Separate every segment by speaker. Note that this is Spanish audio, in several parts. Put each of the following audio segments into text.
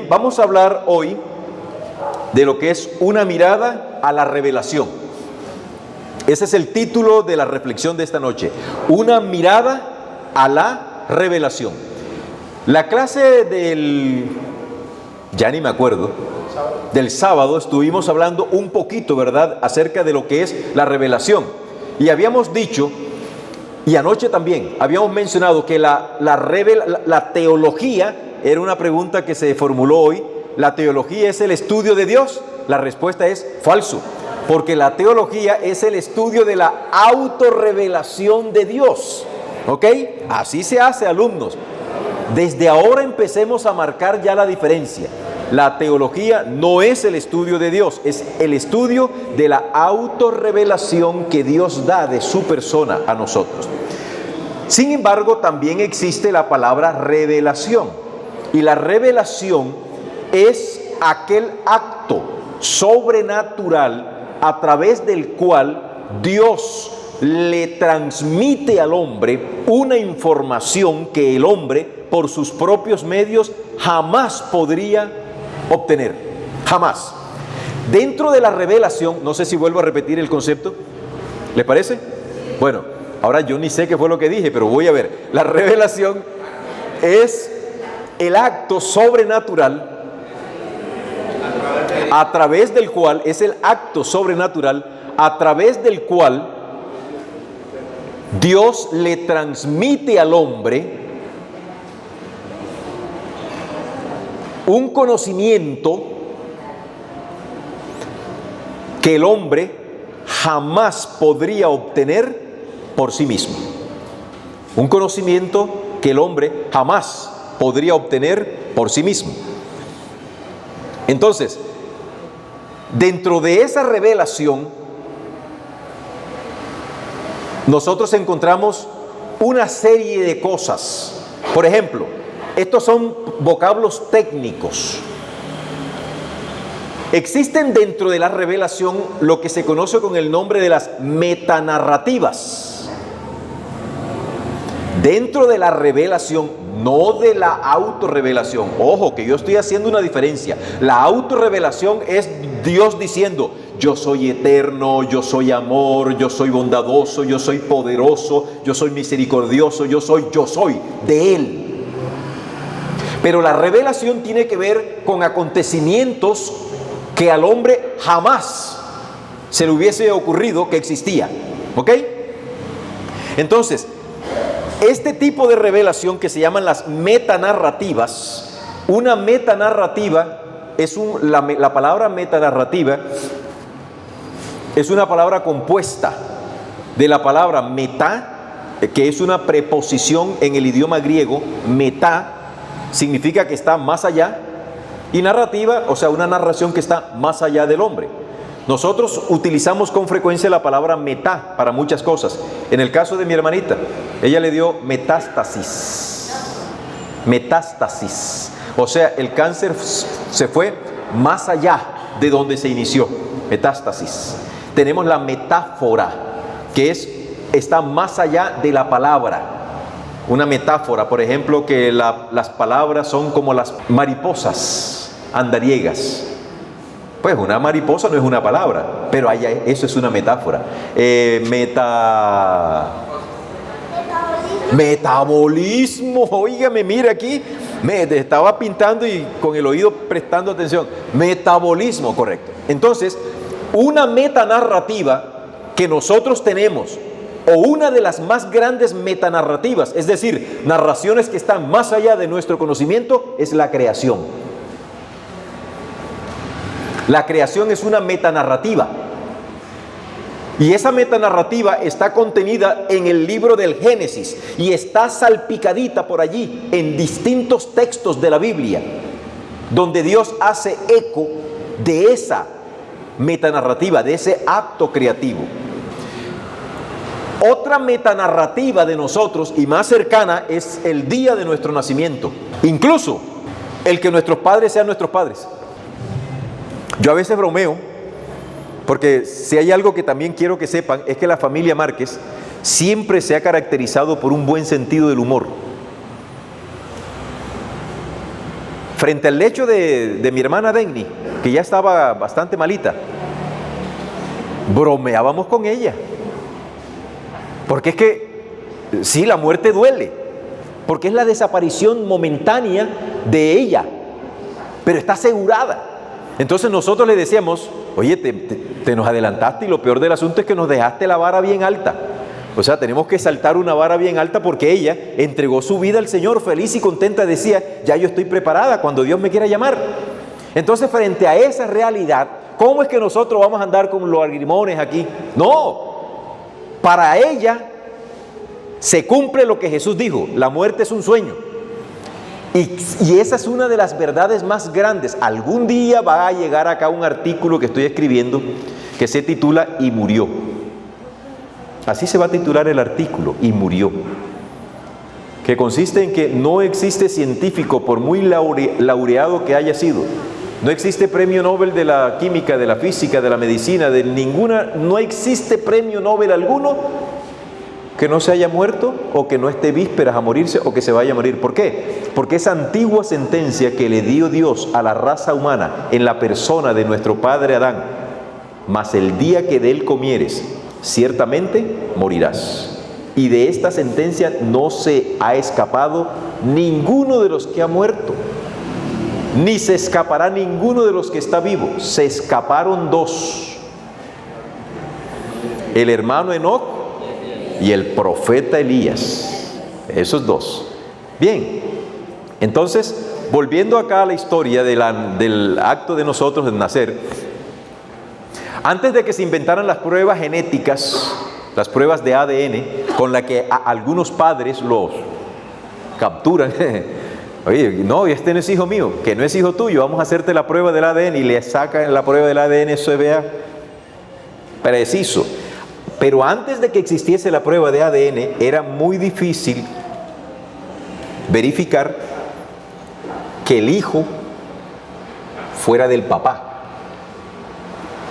Speaker 1: Vamos a hablar hoy de lo que es una mirada a la revelación. Ese es el título de la reflexión de esta noche. Una mirada a la revelación. La clase ya ni me acuerdo, del sábado estuvimos hablando un poquito, ¿verdad?, acerca de lo que es la revelación. Y habíamos dicho, y anoche también, habíamos mencionado que la teología, era una pregunta que se formuló hoy, ¿la teología es el estudio de Dios? La respuesta es falso, porque la teología es el estudio de la autorrevelación de Dios, ¿ok? Así se hace, alumnos. Desde ahora empecemos a marcar ya la diferencia. La teología no es el estudio de Dios, es el estudio de la autorrevelación que Dios da de su persona a nosotros. Sin embargo, también existe la palabra revelación. Y la revelación es aquel acto sobrenatural a través del cual Dios le transmite al hombre una información que el hombre por sus propios medios jamás podría obtener, jamás. Dentro de la revelación, no sé si vuelvo a repetir el concepto, ¿les parece? Bueno, ahora yo ni sé qué fue lo que dije, pero voy a ver. La revelación es el acto sobrenatural a través del cual, es el acto sobrenatural a través del cual Dios le transmite al hombre un conocimiento que el hombre jamás podría obtener por sí mismo. Un conocimiento que el hombre jamás podría obtener por sí mismo. Entonces, dentro de esa revelación, nosotros encontramos una serie de cosas. Por ejemplo, estos son vocablos técnicos. Existen dentro de la revelación lo que se conoce con el nombre de las metanarrativas. Dentro de la revelación, no de la autorrevelación. Ojo, que yo estoy haciendo una diferencia. La autorrevelación es Dios diciendo: yo soy eterno, yo soy amor, yo soy bondadoso, yo soy poderoso, yo soy misericordioso, yo soy de Él. Pero la revelación tiene que ver con acontecimientos que al hombre jamás se le hubiese ocurrido que existía. ¿Ok? Entonces, este tipo de revelación que se llaman las metanarrativas, una metanarrativa es la palabra metanarrativa es una palabra compuesta de la palabra meta, que es una preposición en el idioma griego. Meta significa que está más allá, y narrativa, o sea, una narración que está más allá del hombre. Nosotros utilizamos con frecuencia la palabra metá para muchas cosas. En el caso de mi hermanita, ella le dio metástasis. Metástasis. O sea, el cáncer se fue más allá de donde se inició. Metástasis. Tenemos la metáfora, que está más allá de la palabra. Una metáfora, por ejemplo, que las palabras son como las mariposas andariegas. Pues una mariposa no es una palabra, pero eso es una metáfora. Metabolismo, óigame, mira aquí, me estaba pintando y con el oído prestando atención. Metabolismo, correcto. Entonces, una metanarrativa que nosotros tenemos, o una de las más grandes metanarrativas, es decir, narraciones que están más allá de nuestro conocimiento, es la creación. La creación es una metanarrativa. Y esa metanarrativa está contenida en el libro del Génesis y está salpicadita por allí en distintos textos de la Biblia, donde Dios hace eco de esa metanarrativa, de ese acto creativo. Otra metanarrativa de nosotros y más cercana es el día de nuestro nacimiento. Incluso el que nuestros padres sean nuestros padres. Yo a veces bromeo, porque si hay algo que también quiero que sepan, es que la familia Márquez siempre se ha caracterizado por un buen sentido del humor. frente al lecho de mi hermana Denny, que ya estaba bastante malita, bromeábamos con ella. Porque es que, sí, la muerte duele, porque es la desaparición momentánea de ella, pero está asegurada. Entonces nosotros le decíamos, oye, te nos adelantaste y lo peor del asunto es que nos dejaste la vara bien alta. O sea, tenemos que saltar una vara bien alta porque ella entregó su vida al Señor feliz y contenta, decía, ya yo estoy preparada cuando Dios me quiera llamar. Entonces, frente a esa realidad, ¿cómo es que nosotros vamos a andar con los agrimones aquí? No, para ella se cumple lo que Jesús dijo, la muerte es un sueño. Y esa es una de las verdades más grandes. Algún día va a llegar acá un artículo que estoy escribiendo que se titula "Y murió". Así se va a titular el artículo, "Y murió", que consiste en que no existe científico, por muy laureado que haya sido, no existe premio Nobel de la química, de la física, de la medicina, de ninguna, no existe premio Nobel alguno que no se haya muerto o que no esté vísperas a morirse o que se vaya a morir. ¿Por qué? Porque esa antigua sentencia que le dio Dios a la raza humana en la persona de nuestro padre Adán, mas el día que de él comieres, ciertamente morirás. Y de esta sentencia no se ha escapado ninguno de los que ha muerto, ni se escapará ninguno de los que está vivo. Se escaparon dos: el hermano Enoc y el profeta Elías. Esos dos. Bien, entonces, volviendo acá a la historia del acto de nosotros de nacer, antes de que se inventaran las pruebas genéticas, las pruebas de ADN, con la que algunos padres los capturan, oye, no, este no es hijo mío, que no es hijo tuyo, vamos a hacerte la prueba del ADN, y le sacan la prueba del ADN, eso se vea preciso. Pero antes de que existiese la prueba de ADN, era muy difícil verificar que el hijo fuera del papá.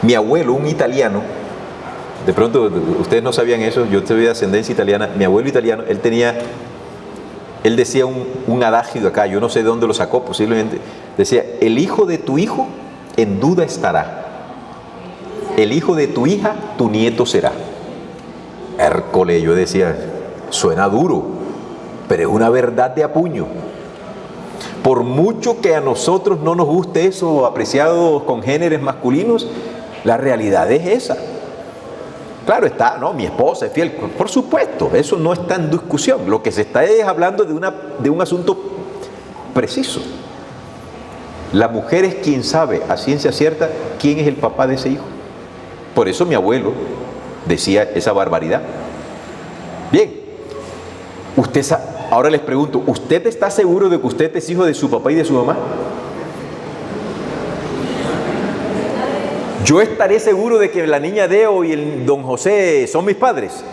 Speaker 1: Mi abuelo, un italiano, de pronto ustedes no sabían eso, yo soy de ascendencia italiana, mi abuelo italiano, él decía un adagio acá, yo no sé de dónde lo sacó, posiblemente, decía: el hijo de tu hijo en duda estará, el hijo de tu hija tu nieto será. Hércole, yo decía, suena duro, pero es una verdad de a puño. Por mucho que a nosotros no nos guste eso, apreciados congéneres masculinos, la realidad es esa. Claro está, no, mi esposa es fiel, por supuesto, eso no está en discusión. Lo que se está es hablando de un asunto preciso. La mujer es quien sabe a ciencia cierta quién es el papá de ese hijo. Por eso mi abuelo decía esa barbaridad. Bien, ahora les pregunto, ¿usted está seguro de que usted es hijo de su papá y de su mamá? ¿Yo estaré seguro de que la niña Deo y el don José son mis padres?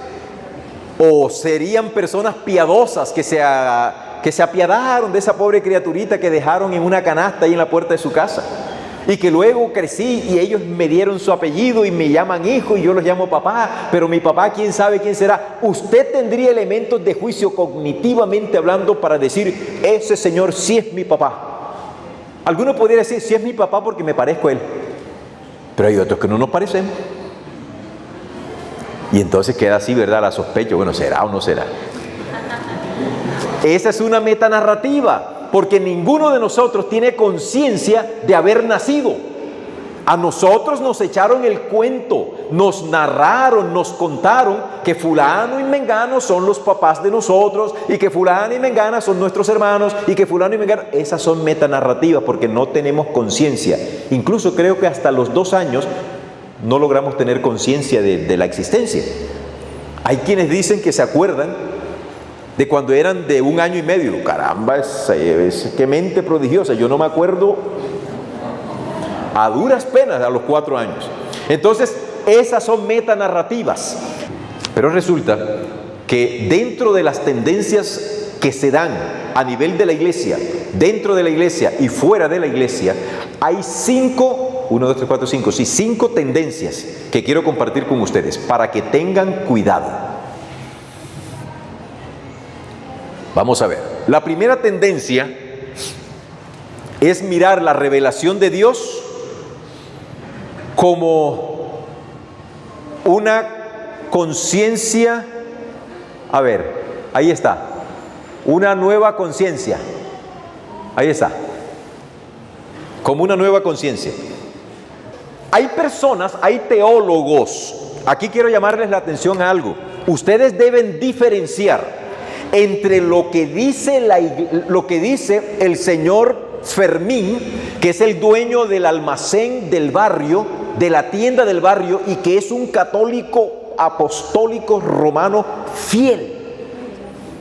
Speaker 1: ¿O serían personas piadosas que se apiadaron de esa pobre criaturita que dejaron en una canasta ahí en la puerta de su casa? Y que luego crecí y ellos me dieron su apellido y me llaman hijo y yo los llamo papá, pero mi papá quién sabe quién será. Usted tendría elementos de juicio cognitivamente hablando para decir: ese señor sí es mi papá. Alguno podría decir: sí es mi papá porque me parezco a él. Pero hay otros que no nos parecemos. Y entonces queda así, ¿verdad? La sospecha, bueno, ¿será o no será? Esa es una metanarrativa. Porque ninguno de nosotros tiene conciencia de haber nacido. A nosotros nos echaron el cuento, nos narraron, nos contaron que fulano y mengano son los papás de nosotros, y que fulano y mengana son nuestros hermanos, y que fulano y mengana. Esas son metanarrativas porque no tenemos conciencia. Incluso creo que hasta los 2 años no logramos tener conciencia de la existencia. Hay quienes dicen que se acuerdan de cuando eran de 1 año y medio. Caramba, qué mente prodigiosa. Yo no me acuerdo, a duras penas, a los 4 años. Entonces, esas son metanarrativas. Pero resulta que dentro de las tendencias que se dan a nivel de la iglesia, dentro de la iglesia y fuera de la iglesia, hay 5 tendencias que quiero compartir con ustedes para que tengan cuidado. Vamos a ver. La primera tendencia es mirar la revelación de Dios como una conciencia, a ver, ahí está, una nueva conciencia, ahí está, como una nueva conciencia. Hay personas, hay teólogos, aquí quiero llamarles la atención a algo. Ustedes deben diferenciar entre lo que dice el señor Fermín, que es el dueño del almacén del barrio, de la tienda del barrio, y que es un católico apostólico romano fiel.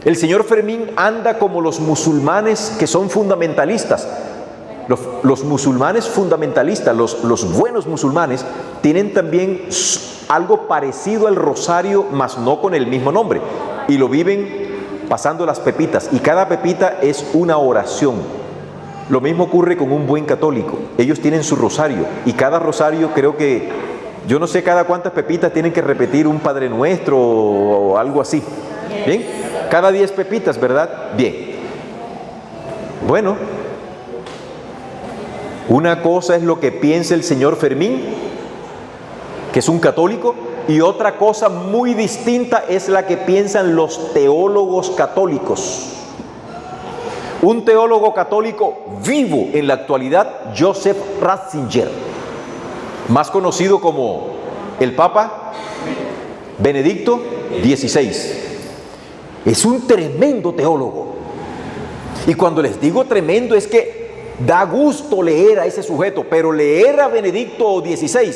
Speaker 1: El señor Fermín anda como los musulmanes que son fundamentalistas. Los musulmanes fundamentalistas, los buenos musulmanes, tienen también algo parecido al rosario, mas no con el mismo nombre, y lo viven pasando las pepitas, y cada pepita es una oración. Lo mismo ocurre con un buen católico. Ellos tienen su rosario, y cada rosario, creo que, yo no sé cada cuántas pepitas tienen que repetir un Padre Nuestro o algo así. ¿Bien? Cada 10 pepitas, ¿verdad? Bien. Bueno, una cosa es lo que piensa el señor Fermín, que es un católico, y otra cosa muy distinta es la que piensan los teólogos católicos. Un teólogo católico vivo en la actualidad, Joseph Ratzinger, más conocido como el Papa Benedicto XVI. Es un tremendo teólogo. Y cuando les digo tremendo es que da gusto leer a ese sujeto, pero leer a Benedicto XVI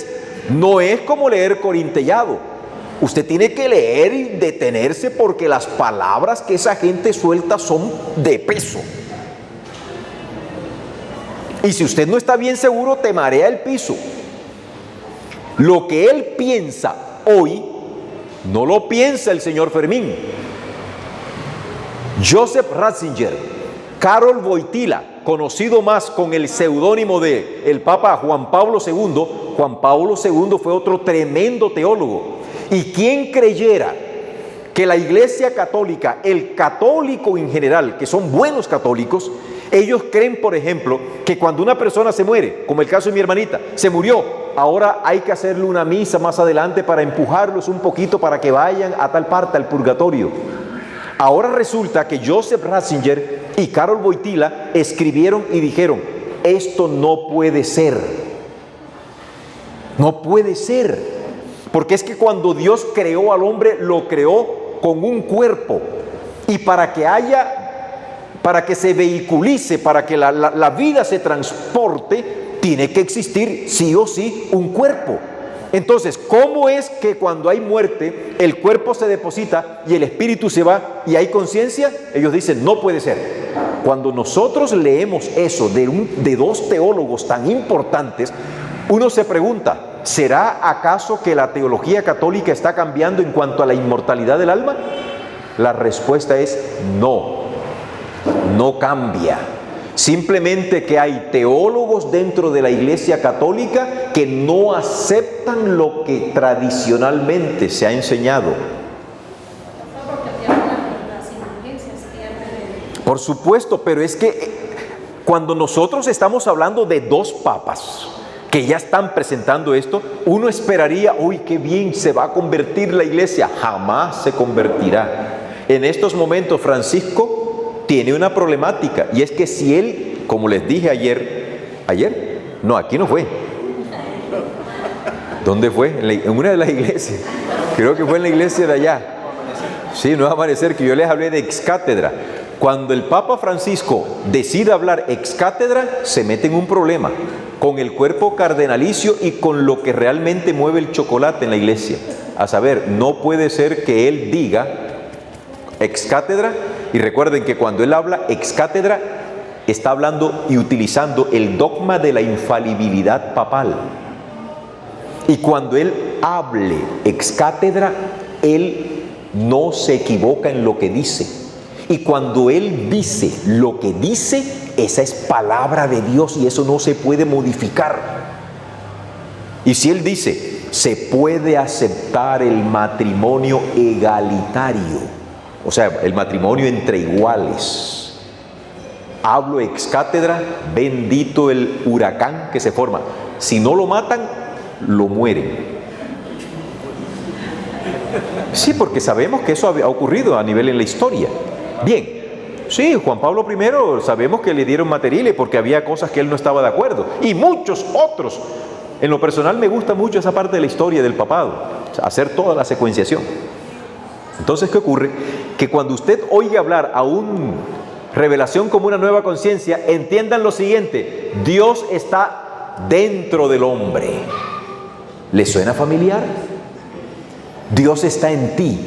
Speaker 1: no es como leer Corintellado. Usted tiene que leer y detenerse, porque las palabras que esa gente suelta son de peso. Y si usted no está bien seguro, te marea el piso. Lo que él piensa hoy, no lo piensa el señor Fermín. Joseph Ratzinger, Karol Wojtyla, conocido más con el seudónimo de el Papa Juan Pablo II. Juan Pablo II fue otro tremendo teólogo. Y quien creyera que la Iglesia Católica, el católico en general, que son buenos católicos, ellos creen, por ejemplo, que cuando una persona se muere, como el caso de mi hermanita, se murió, ahora hay que hacerle una misa más adelante para empujarlos un poquito para que vayan a tal parte, al purgatorio. Ahora resulta que Joseph Ratzinger y Karol Wojtyla escribieron y dijeron: esto no puede ser. No puede ser. Porque es que cuando Dios creó al hombre, lo creó con un cuerpo. Y para que se vehiculice, para que la vida se transporte, tiene que existir sí o sí un cuerpo. Entonces, ¿cómo es que cuando hay muerte, el cuerpo se deposita y el espíritu se va y hay conciencia? Ellos dicen, no puede ser. Cuando nosotros leemos eso de dos teólogos tan importantes, uno se pregunta, ¿será acaso que la teología católica está cambiando en cuanto a la inmortalidad del alma? La respuesta es no, no cambia. Simplemente que hay teólogos dentro de la Iglesia Católica que no aceptan lo que tradicionalmente se ha enseñado. Por supuesto, pero es que cuando nosotros estamos hablando de dos papas que ya están presentando esto, uno esperaría, uy, qué bien se va a convertir la Iglesia. Jamás se convertirá. En estos momentos Francisco tiene una problemática, y es que si él, como les dije ayer, no, aquí no fue. ¿Dónde fue? En una de las iglesias, creo que fue en la iglesia de allá. Sí, Nuevo Amanecer, que yo les hablé de ex cátedra. Cuando el Papa Francisco decide hablar ex cátedra, se mete en un problema con el cuerpo cardenalicio y con lo que realmente mueve el chocolate en la iglesia. A saber, no puede ser que él diga ex cátedra. Y recuerden que cuando él habla ex cátedra, está hablando y utilizando el dogma de la infalibilidad papal. Y cuando él hable ex cátedra, él no se equivoca en lo que dice. Y cuando él dice lo que dice, esa es palabra de Dios y eso no se puede modificar. Y si él dice, se puede aceptar el matrimonio egalitario, o sea, el matrimonio entre iguales. hablo ex cátedra, bendito el huracán que se forma. Si no lo matan, lo mueren. Sí, porque sabemos que eso ha ocurrido a nivel en la historia. Bien, sí, Juan Pablo I sabemos que le dieron materiales porque había cosas que él no estaba de acuerdo. Y muchos otros. En lo personal me gusta mucho esa parte de la historia del papado, hacer toda la secuenciación. Entonces, ¿qué ocurre? Que cuando usted oye hablar a un revelación como una nueva conciencia, entiendan lo siguiente: Dios está dentro del hombre. ¿Le suena familiar? Dios está en ti.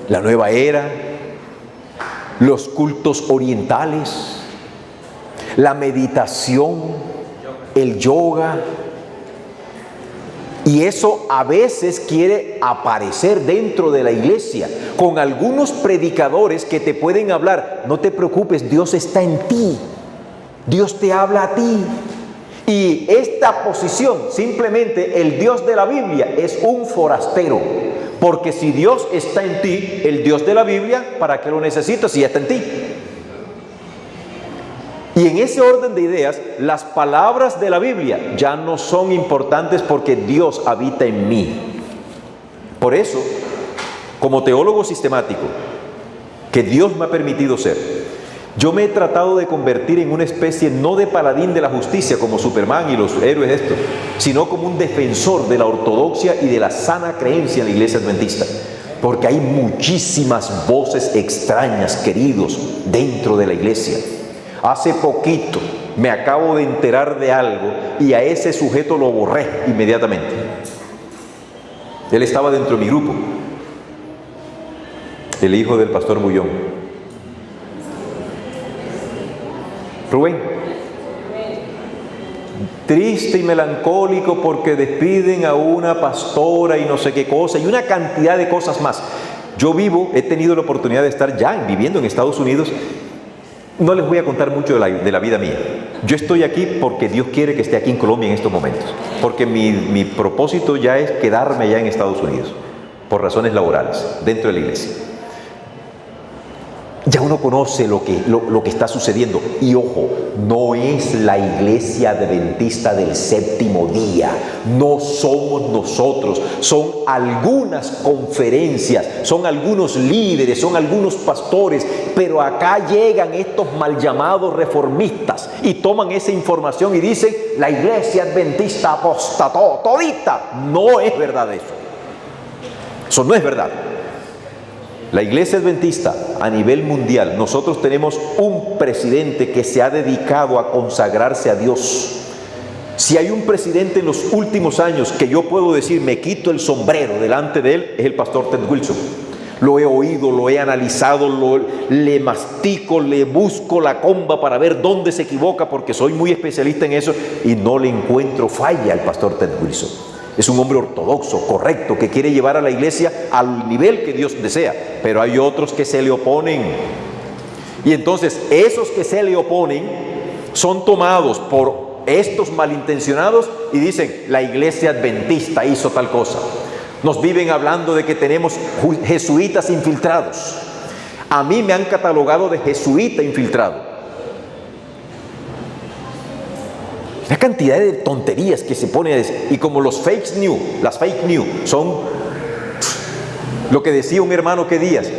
Speaker 1: La nueva era, los cultos orientales, la meditación, el yoga. Y eso a veces quiere aparecer dentro de la iglesia, con algunos predicadores que te pueden hablar. No te preocupes, Dios está en ti. Dios te habla a ti. Y esta posición, simplemente el Dios de la Biblia es un forastero. Porque si Dios está en ti, el Dios de la Biblia, ¿para qué lo necesitas si ya está en ti? Y en ese orden de ideas, las palabras de la Biblia ya no son importantes porque Dios habita en mí. Por eso, como teólogo sistemático, que Dios me ha permitido ser, yo me he tratado de convertir en una especie no de paladín de la justicia como Superman y los héroes estos, sino como un defensor de la ortodoxia y de la sana creencia en la iglesia adventista. Porque hay muchísimas voces extrañas, queridos, dentro de la iglesia. Hace poquito me acabo de enterar de algo y a ese sujeto lo borré inmediatamente. Él estaba dentro de mi grupo, el hijo del pastor Bullón. Rubén, triste y melancólico porque despiden a una pastora y no sé qué cosa, y una cantidad de cosas más. Yo he tenido la oportunidad de estar ya viviendo en Estados Unidos. No les voy a contar mucho de la vida mía. Yo estoy aquí porque Dios quiere que esté aquí en Colombia en estos momentos. Porque mi propósito ya es quedarme allá en Estados Unidos, por razones laborales, dentro de la iglesia. Ya uno conoce lo que está sucediendo. Y ojo, no es la iglesia adventista del séptimo día. No somos nosotros. Son algunas conferencias, son algunos líderes, son algunos pastores. Pero acá llegan estos mal llamados reformistas y toman esa información y dicen: la iglesia adventista apostató todita. No es verdad eso. Eso no es verdad. La iglesia adventista a nivel mundial, nosotros tenemos un presidente que se ha dedicado a consagrarse a Dios. Si hay un presidente en los últimos años que yo puedo decir, me quito el sombrero delante de él, es el pastor Ted Wilson. Lo he oído, lo he analizado, le mastico, le busco la comba para ver dónde se equivoca, porque soy muy especialista en eso y no le encuentro falla al pastor Ted Wilson. Es un hombre ortodoxo, correcto, que quiere llevar a la iglesia al nivel que Dios desea. Pero hay otros que se le oponen. Y entonces esos que se le oponen son tomados por estos malintencionados y dicen: la iglesia adventista hizo tal cosa. Nos viven hablando de que tenemos jesuitas infiltrados. A mí me han catalogado de jesuita infiltrado. Una cantidad de tonterías que se pone a decir. Y como las fake news son lo que decía un hermano que días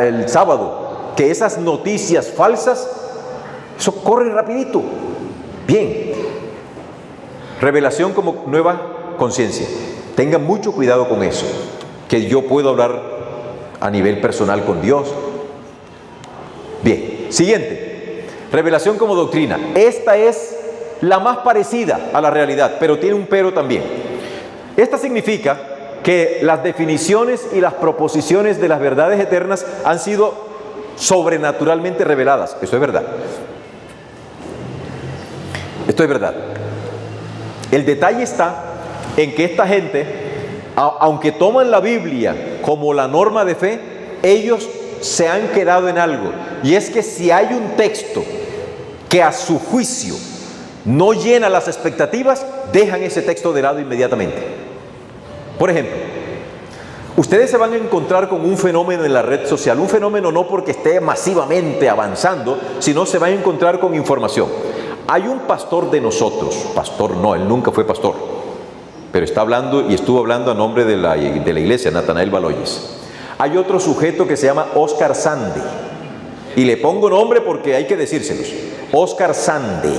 Speaker 1: el sábado, que esas noticias falsas, eso corre rapidito. Bien, revelación como nueva conciencia. Tengan mucho cuidado con eso, que yo puedo hablar a nivel personal con Dios. Bien, siguiente, revelación como doctrina. Esta es la más parecida a la realidad, pero tiene un pero también. Esta significa que las definiciones y las proposiciones de las verdades eternas han sido sobrenaturalmente reveladas. Eso es verdad. Esto es verdad. El detalle está en que esta gente, aunque toman la Biblia como la norma de fe, ellos se han quedado en algo. Y es que si hay un texto que a su juicio no llena las expectativas, dejan ese texto de lado inmediatamente. Por ejemplo, Ustedes se van a encontrar con un fenómeno en la red social, un fenómeno no porque esté masivamente avanzando, sino se van a encontrar con información. Hay un pastor de nosotros, pastor no, él nunca fue pastor, pero está hablando y estuvo hablando a nombre de la iglesia, Natanael Baloyes. Hay otro sujeto que se llama Oscar Sande, y le pongo nombre porque hay que decírselos, Oscar Sande.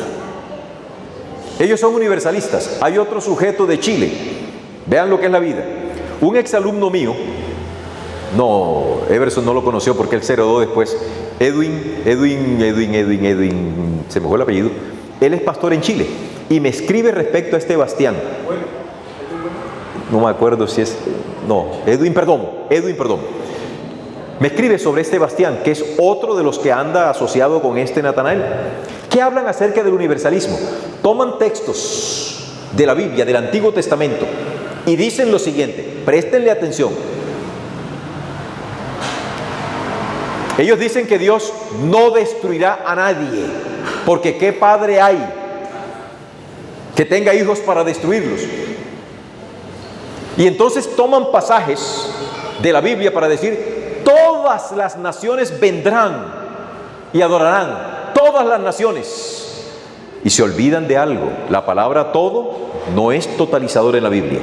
Speaker 1: Ellos son universalistas. Hay otro sujeto de Chile, vean lo que es la vida. Un exalumno mío, no, Everson no lo conoció porque él se heredó después, Edwin, se me fue el apellido, él es pastor en Chile y me escribe respecto a este Bastián. No me acuerdo si es, no, Edwin Perdón. Me escribe sobre este Bastián, que es otro de los que anda asociado con este Natanael. ¿Qué hablan acerca del universalismo? Toman textos de la Biblia, del Antiguo Testamento, y dicen lo siguiente, préstenle atención. Ellos dicen que Dios no destruirá a nadie, porque ¿qué padre hay que tenga hijos para destruirlos? Y entonces toman pasajes de la Biblia para decir, todas las naciones vendrán y adorarán, todas las naciones. Y se olvidan de algo, la palabra todo no es totalizador en la Biblia.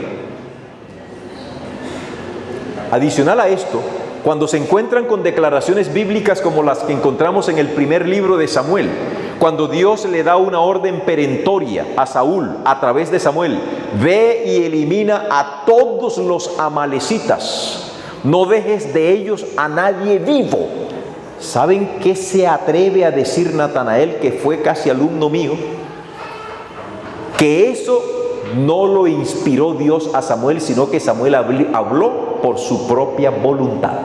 Speaker 1: Adicional a esto, cuando se encuentran con declaraciones bíblicas como las que encontramos en el primer libro de Samuel, cuando Dios le da una orden perentoria a Saúl a través de Samuel, ve y elimina a todos los amalecitas, no dejes de ellos a nadie vivo. ¿Saben qué se atreve a decir Natanael, que fue casi alumno mío? Que eso no lo inspiró Dios a Samuel, sino que Samuel habló por su propia voluntad.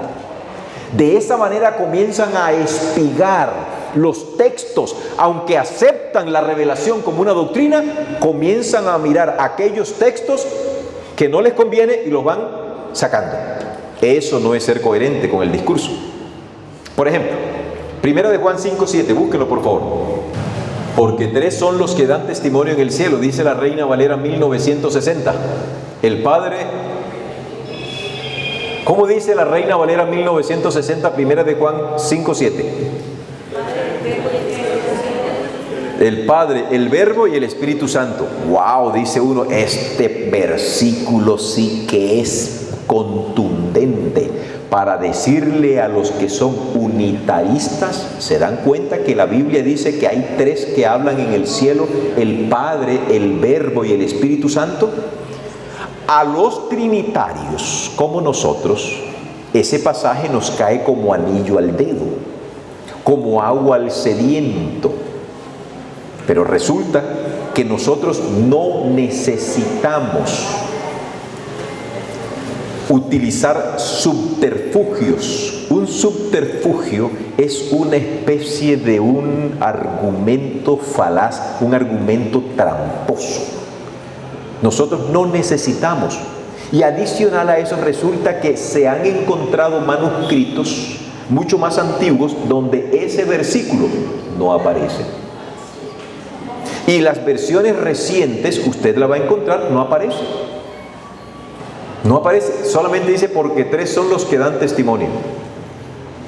Speaker 1: De esa manera comienzan a espigar los textos, aunque aceptan la revelación como una doctrina, comienzan a mirar aquellos textos que no les conviene y los van sacando. Eso no es ser coherente con el discurso. Por ejemplo, 1 de Juan 5:7, búsquenlo por favor. Porque tres son los que dan testimonio en el cielo, dice la Reina Valera 1960. El Padre, ¿cómo dice la Reina Valera 1960, 1 de Juan 5:7? El Padre, el Verbo y el Espíritu Santo. Wow, dice uno, este versículo sí que es contundente para decirle a los que son unitaristas. Se dan cuenta que la Biblia dice que hay tres que hablan en el cielo, el Padre, el Verbo y el Espíritu Santo. A los trinitarios como nosotros, ese pasaje nos cae como anillo al dedo, como agua al sediento. Pero resulta que nosotros no necesitamos utilizar subterfugios. Un subterfugio es una especie de un argumento falaz, un argumento tramposo. Nosotros no necesitamos. Y adicional a eso resulta que se han encontrado manuscritos mucho más antiguos donde ese versículo no aparece. Y las versiones recientes, usted la va a encontrar, no aparece. No aparece, solamente dice porque tres son los que dan testimonio.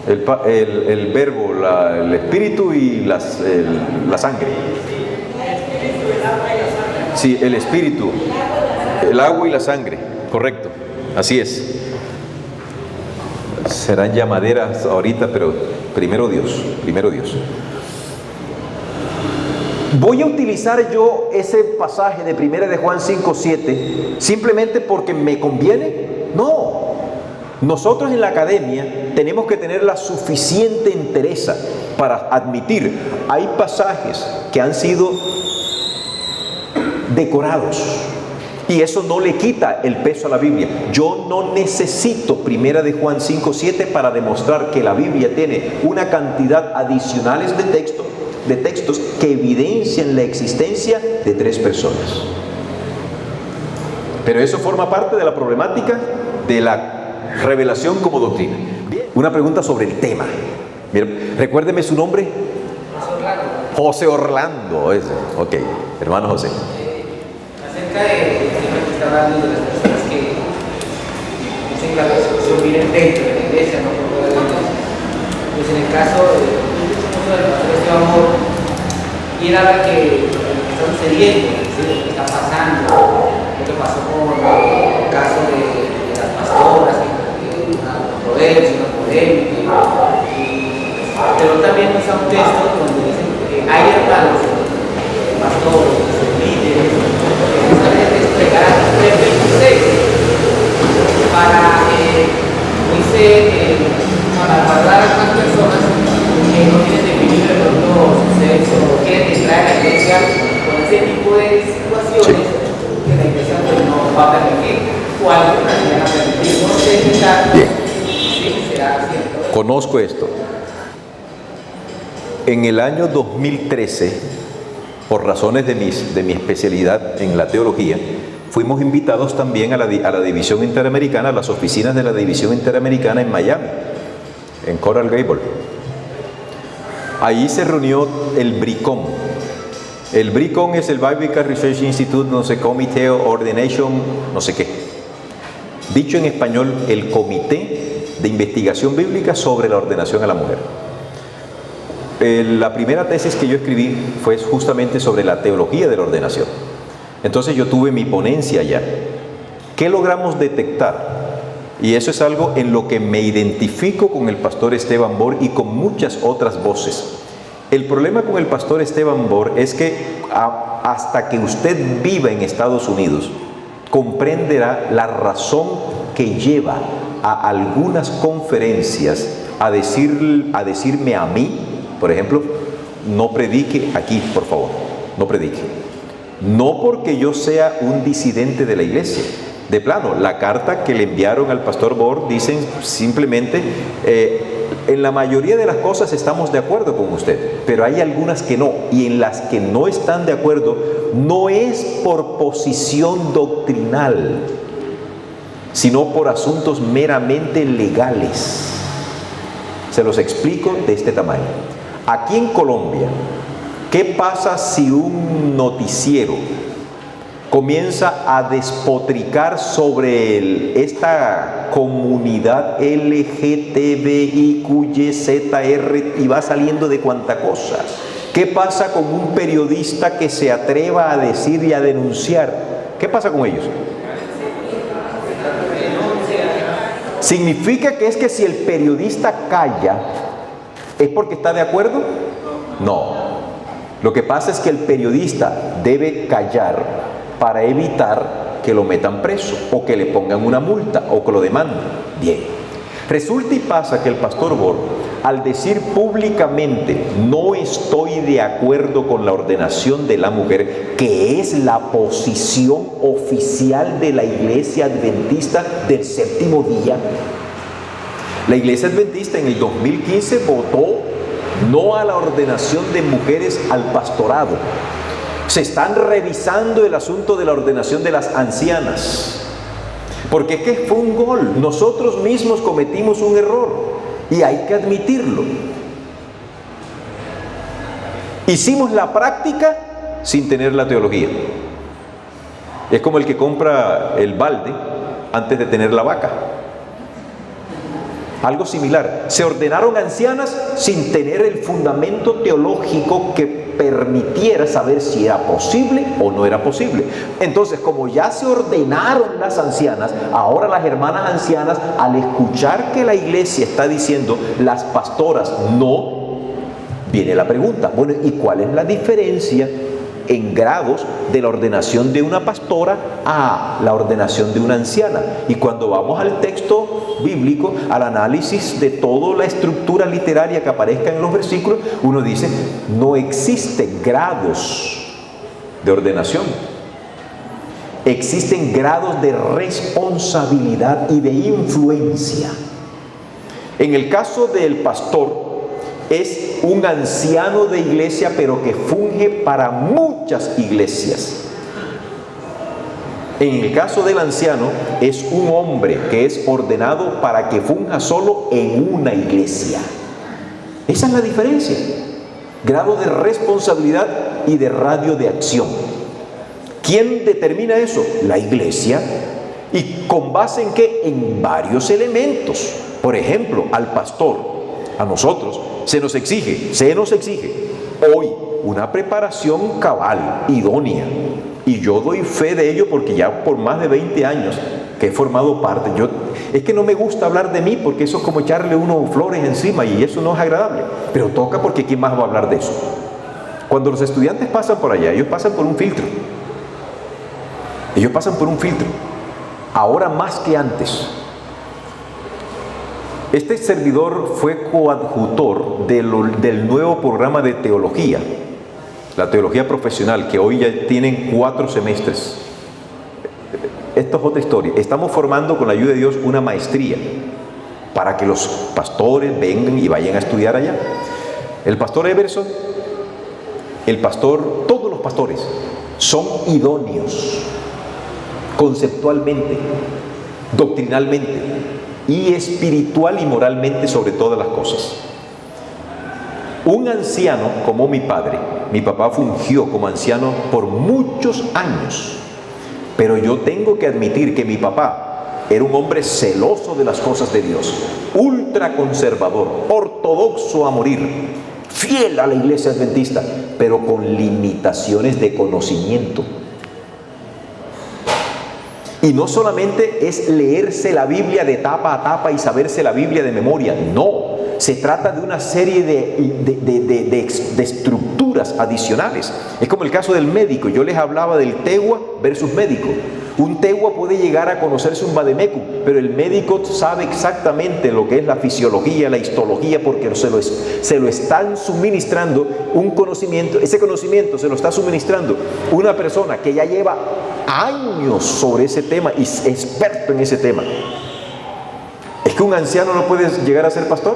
Speaker 1: El Verbo, el Espíritu y la sangre. Sí, el Espíritu, el agua y la sangre, correcto, así es. Serán llamaderas ahorita, pero primero Dios, primero Dios. ¿Voy a utilizar yo ese pasaje de 1 de Juan 5:7 simplemente porque me conviene? No. Nosotros en la academia tenemos que tener la suficiente entereza para admitir, hay pasajes que han sido decorados y eso no le quita el peso a la Biblia. Yo no necesito 1 de Juan 5:7 para demostrar que la Biblia tiene una cantidad adicionales de textos que evidencian la existencia de tres personas. Pero eso forma parte de la problemática de la revelación como doctrina. Bien. Una pregunta sobre el tema. Mira, recuérdeme su nombre. José Orlando. Ok, hermano José.
Speaker 2: Acerca de lo que está hablando de las personas que dicen que la persecución viene dentro de la iglesia, no por fuera de la iglesia. Pues en el caso del pastor Esteban Moro, y era la que está sucediendo, ¿sí? Lo que está pasando, lo que pasó con el caso de las pastoras, una controversia, una polémica, pero también usa un texto donde dice que hay hermanos, pastores, líderes, que salen a desplegar el 26 para, dice, salvaguardar a las personas que no tienen definido de pronto su sexo o quieren entrar a la iglesia con ese tipo de situaciones que la iglesia pues, no va a permitir o algunas se van a permitir. No sé qué tal, sí, será cierto.
Speaker 1: Conozco esto. En el año 2013, por razones de mi especialidad en la teología, fuimos invitados también a la División Interamericana, a las oficinas de la División Interamericana en Miami, en Coral Gables. Ahí se reunió el BRICOM. El BRICOM es el Biblical Research Institute, no sé, Committee Ordination, no sé qué. Dicho en español, el Comité de Investigación Bíblica sobre la Ordenación a la Mujer. La primera tesis que yo escribí fue justamente sobre la teología de la ordenación. Entonces yo tuve mi ponencia allá. ¿Qué logramos detectar? Y eso es algo en lo que me identifico con el pastor Esteban Bor y con muchas otras voces. El problema con el pastor Esteban Bor es que hasta que usted viva en Estados Unidos, comprenderá la razón que lleva a algunas conferencias a decirme a mí, por ejemplo, no predique aquí, por favor, no predique. No porque yo sea un disidente de la iglesia. De plano, la carta que le enviaron al pastor Bor dicen simplemente, en la mayoría de las cosas estamos de acuerdo con usted, pero hay algunas que no, y en las que no están de acuerdo no es por posición doctrinal, sino por asuntos meramente legales. Se los explico de este tamaño. Aquí en Colombia, ¿qué pasa si un noticiero comienza a despotricar sobre esta comunidad LGTBIQYZR y va saliendo de cuanta cosa? ¿Qué pasa con un periodista que se atreva a decir y a denunciar? ¿Qué pasa con ellos? ¿Significa que es que si el periodista calla, es porque está de acuerdo? No. Lo que pasa es que el periodista debe callar para evitar que lo metan preso, o que le pongan una multa, o que lo demanden. Bien. Resulta y pasa que el pastor Bor, al decir públicamente, no estoy de acuerdo con la ordenación de la mujer, que es la posición oficial de la Iglesia Adventista del séptimo día, la Iglesia Adventista en el 2015 votó no a la ordenación de mujeres al pastorado. Se están revisando el asunto de la ordenación de las ancianas. Porque es que fue un gol. Nosotros mismos cometimos un error y hay que admitirlo. Hicimos la práctica sin tener la teología. Es como el que compra el balde antes de tener la vaca. Algo similar. Se ordenaron ancianas sin tener el fundamento teológico que permitiera saber si era posible o no era posible. Entonces, como ya se ordenaron las ancianas, ahora las hermanas ancianas, al escuchar que la iglesia está diciendo las pastoras no, viene la pregunta, bueno, ¿y cuál es la diferencia en grados de la ordenación de una pastora a la ordenación de una anciana? Y cuando vamos al texto bíblico, al análisis de toda la estructura literaria que aparezca en los versículos, uno dice, no existen grados de ordenación. Existen grados de responsabilidad y de influencia. En el caso del pastor, es un anciano de iglesia, pero que funge para muchas iglesias. En el caso del anciano, es un hombre que es ordenado para que funja solo en una iglesia. Esa es la diferencia. Grado de responsabilidad y de radio de acción. ¿Quién determina eso? La iglesia. ¿Y con base en qué? En varios elementos. Por ejemplo, al pastor, a nosotros, se nos exige hoy una preparación cabal, idónea. Y yo doy fe de ello porque ya por más de 20 años que he formado parte. Es que no me gusta hablar de mí porque eso es como echarle uno flores encima y eso no es agradable. Pero toca porque ¿quién más va a hablar de eso? Cuando los estudiantes pasan por allá, ellos pasan por un filtro. Ellos pasan por un filtro. Ahora más que antes. Este servidor fue coadjutor del nuevo programa de teología, la teología profesional, que hoy ya tienen 4 semestres. Esto es otra historia. Estamos formando con la ayuda de Dios una maestría para que los pastores vengan y vayan a estudiar allá. El pastor Everson, todos los pastores son idóneos conceptualmente, doctrinalmente y espiritual y moralmente sobre todas las cosas. Un anciano como mi padre, mi papá fungió como anciano por muchos años, pero yo tengo que admitir que mi papá era un hombre celoso de las cosas de Dios, ultra conservador, ortodoxo a morir, fiel a la iglesia adventista, pero con limitaciones de conocimiento. Y no solamente es leerse la Biblia de tapa a tapa y saberse la Biblia de memoria, no. Se trata de una serie de estructuras adicionales. Es como el caso del médico. Yo les hablaba del tegua versus médico. Un tegua puede llegar a conocerse un vademecum, pero el médico sabe exactamente lo que es la fisiología, la histología, porque se lo están suministrando un conocimiento. Ese conocimiento se lo está suministrando una persona que ya lleva años sobre ese tema y es experto en ese tema. ¿Es que un anciano no puede llegar a ser pastor?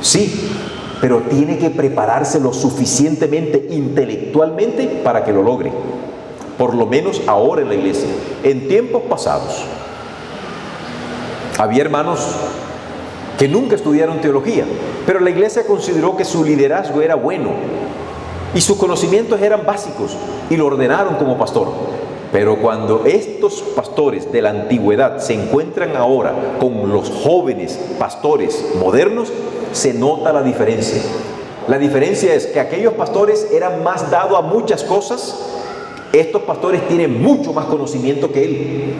Speaker 1: Sí, pero tiene que prepararse lo suficientemente intelectualmente para que lo logre. Por lo menos ahora en la iglesia. En tiempos pasados había hermanos que nunca estudiaron teología, pero la iglesia consideró que su liderazgo era bueno y sus conocimientos eran básicos y lo ordenaron como pastor. Pero cuando estos pastores de la antigüedad se encuentran ahora con los jóvenes pastores modernos, se nota la diferencia. La diferencia es que aquellos pastores eran más dados a muchas cosas. Estos pastores tienen mucho más conocimiento que él.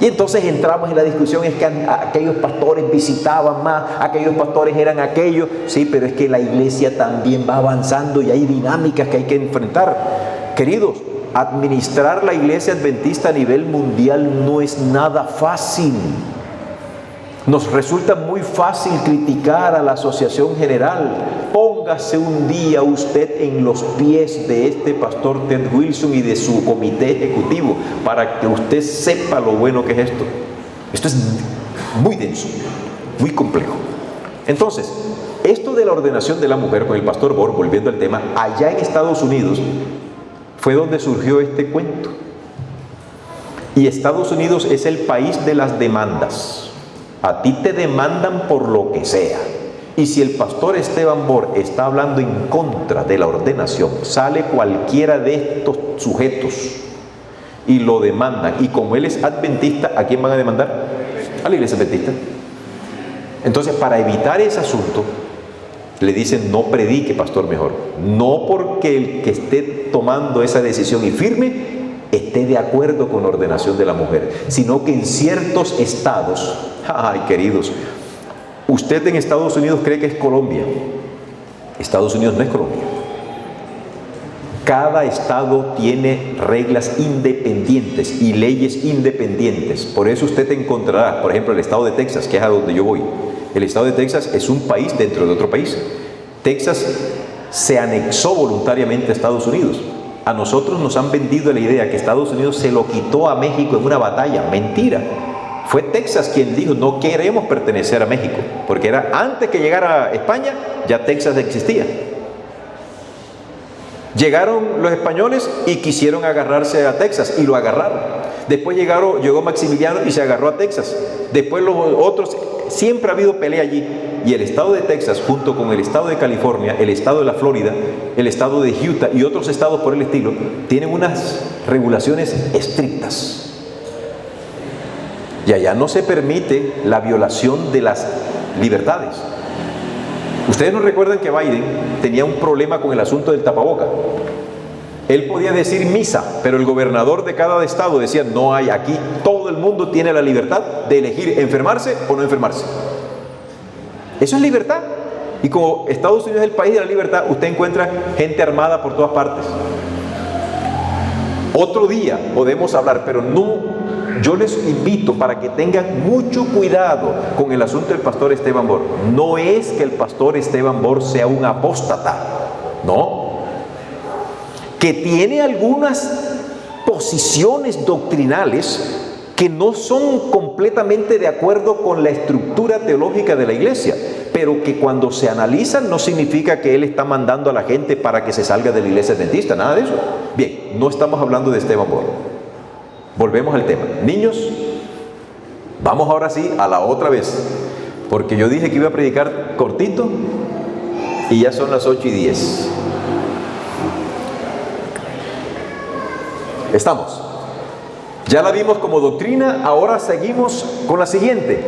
Speaker 1: Y entonces entramos en la discusión, es que aquellos pastores visitaban más, aquellos pastores eran aquellos. Sí, pero es que la iglesia también va avanzando y hay dinámicas que hay que enfrentar. Queridos, administrar la iglesia adventista a nivel mundial no es nada fácil. Nos resulta muy fácil criticar a la Asociación General. Póngase un día usted en los pies de este pastor Ted Wilson y de su comité ejecutivo para que usted sepa lo bueno que es esto. Esto es muy denso, muy complejo. Entonces, esto de la ordenación de la mujer con el pastor Borg, volviendo al tema, allá en Estados Unidos fue donde surgió este cuento. Y Estados Unidos es el país de las demandas. A ti te demandan por lo que sea. Y si el pastor Esteban Borg está hablando en contra de la ordenación, sale cualquiera de estos sujetos y lo demandan. Y como él es adventista, ¿a quién van a demandar? A la iglesia adventista. Entonces, para evitar ese asunto, le dicen: no predique, pastor, mejor. No porque el que esté tomando esa decisión y firme esté de acuerdo con la ordenación de la mujer, sino que en ciertos estados, ay queridos, usted en Estados Unidos cree que es Colombia. Estados Unidos no es Colombia. Cada estado tiene reglas independientes y leyes independientes. Por eso usted encontrará, por ejemplo, el estado de Texas, que es a donde yo voy. El estado de Texas es un país dentro de otro país. Texas se anexó voluntariamente a Estados Unidos. A nosotros nos han vendido la idea que Estados Unidos se lo quitó a México en una batalla. Mentira. Fue Texas quien dijo: no queremos pertenecer a México, porque era antes que llegara a España, ya Texas existía. Llegaron los españoles y quisieron agarrarse a Texas y lo agarraron. Después llegó Maximiliano y se agarró a Texas. Después los otros, siempre ha habido pelea allí. Y el estado de Texas, junto con el estado de California, el estado de la Florida, el estado de Utah y otros estados por el estilo, tienen unas regulaciones estrictas. Y allá no se permite la violación de las libertades. Ustedes no recuerdan que Biden tenía un problema con el asunto del tapaboca. Él podía decir misa, pero el gobernador de cada estado decía, no hay aquí, todo el mundo tiene la libertad de elegir enfermarse o no enfermarse. Eso es libertad. Y como Estados Unidos es el país de la libertad, usted encuentra gente armada por todas partes. Otro día podemos hablar, pero no, yo les invito para que tengan mucho cuidado con el asunto del pastor Esteban Bor. No es que el pastor Esteban Bor sea un apóstata, no. Que tiene algunas posiciones doctrinales que no son completamente de acuerdo con la estructura teológica de la iglesia, pero que cuando se analizan no significa que él está mandando a la gente para que se salga de la iglesia adventista, nada de eso. Bien, no estamos hablando de Esteban Bor. Volvemos al tema. Niños, vamos ahora sí a la otra vez, porque yo dije que iba a predicar cortito y ya son las 8:10. Estamos. Ya la vimos como doctrina, ahora seguimos con la siguiente.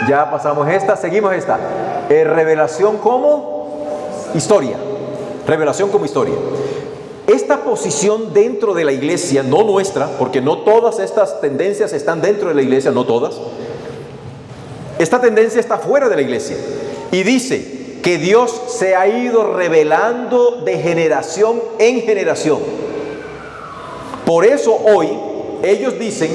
Speaker 1: Ya pasamos esta, seguimos esta. Revelación como historia. Revelación como historia. Esta posición dentro de la iglesia, no nuestra, porque no todas estas tendencias están dentro de la iglesia, no todas. Esta tendencia está fuera de la iglesia. Y dice que Dios se ha ido revelando de generación en generación. Por eso hoy ellos dicen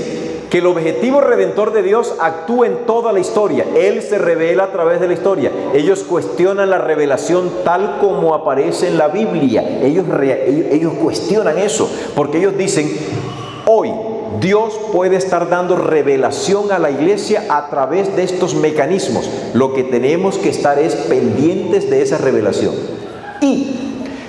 Speaker 1: que el objetivo redentor de Dios actúa en toda la historia. Él se revela a través de la historia. Ellos cuestionan la revelación tal como aparece en la Biblia. Ellos cuestionan eso, porque ellos dicen, hoy Dios puede estar dando revelación a la iglesia a través de estos mecanismos. Lo que tenemos que estar es pendientes de esa revelación. Y